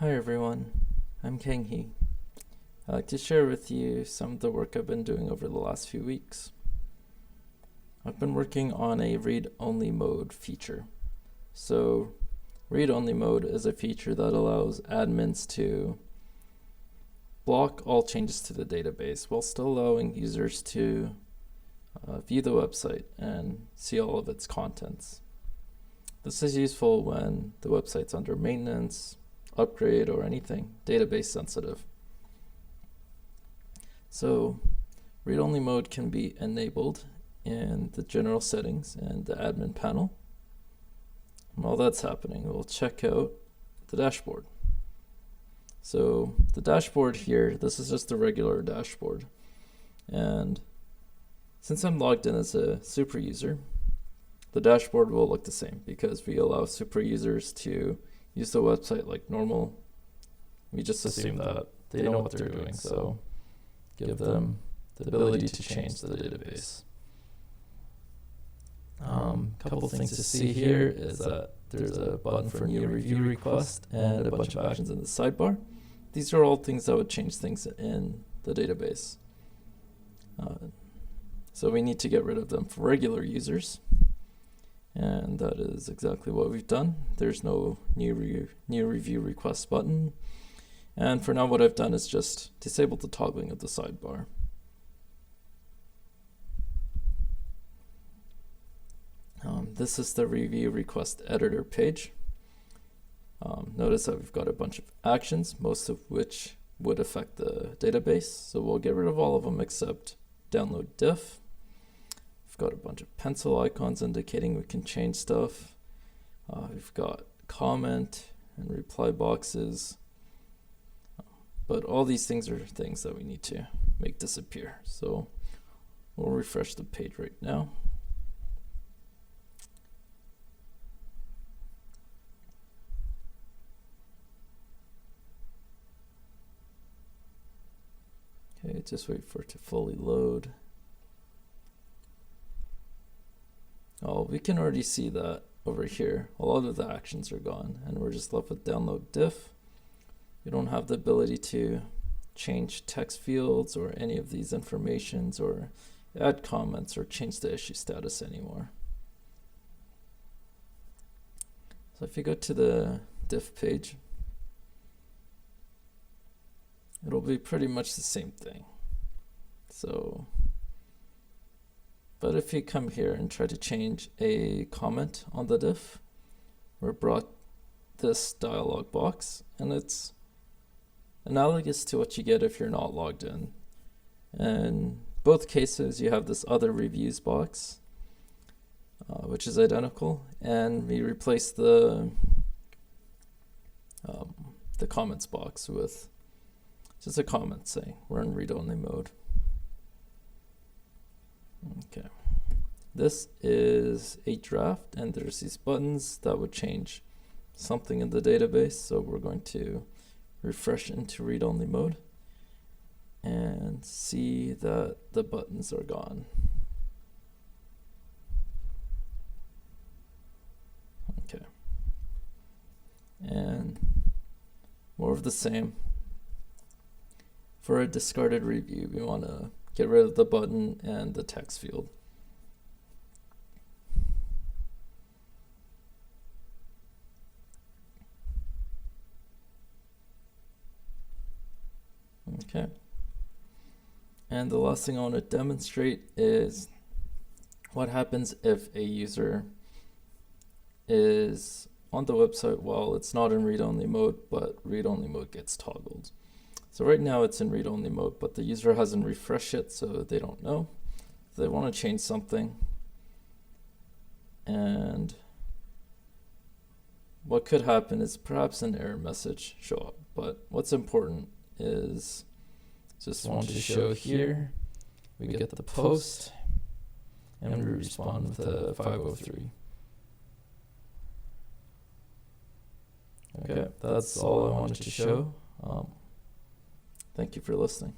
Hi everyone, I'm Kanghee. I'd like to share with you some of the work I've been doing over the last few weeks. I've been working on a read-only mode feature. So read-only mode is a feature that allows admins to block all changes to the database while still allowing users to view the website and see all of its contents. This is useful when the website's under maintenance, upgrade, or anything database sensitive. So read-only mode can be enabled in the general settings and the admin panel. And while that's happening, we'll check out the dashboard. So the dashboard here, this is just a regular dashboard. And since I'm logged in as a super user, the dashboard will look the same because we allow super users to use the website like normal. We just assume that they know what they're doing, so give them the ability to change the database. Couple things to see here is that there's a button for new review request and a bunch of actions in the sidebar. These are all things that would change things in the database. So we need to get rid of them for regular users. And that is exactly what we've done. There's no new review request button. And for now, what I've done is just disable the toggling of the sidebar. This is the review request editor page. Notice that we've got a bunch of actions, most of which would affect the database. So we'll get rid of all of them except download diff. We've got a bunch of pencil icons indicating we can change stuff. We've got comment and reply boxes. But all these things are things that we need to make disappear. So we'll refresh the page right now. Okay, just wait for it to fully load. Oh, we can already see that over here. A lot of the actions are gone and we're just left with download diff. We don't have the ability to change text fields or any of these informations or add comments or change the issue status anymore. So if you go to the diff page, it'll be pretty much the same thing. So, but if you come here and try to change a comment on the diff, we're brought this dialog box, and it's analogous to what you get if you're not logged in. In both cases, you have this other reviews box, which is identical, and we replace the comments box with just a comment saying we're in read-only mode. Okay, this is a draft, and there's these buttons that would change something in the database. So we're going to refresh into read-only mode and see that the buttons are gone. Okay, and more of the same. For a discarded review, we want to get rid of the button and the text field. Okay. And the last thing I want to demonstrate is what happens if a user is on the website while it's not in read-only mode, but read-only mode gets toggled. So right now it's in read-only mode, but the user hasn't refreshed it, so they don't know. They want to change something. And what could happen is perhaps an error message show up. But what's important is just want to show here, we get the post, and we respond with a 503. Okay, that's all I wanted to show. Thank you for listening.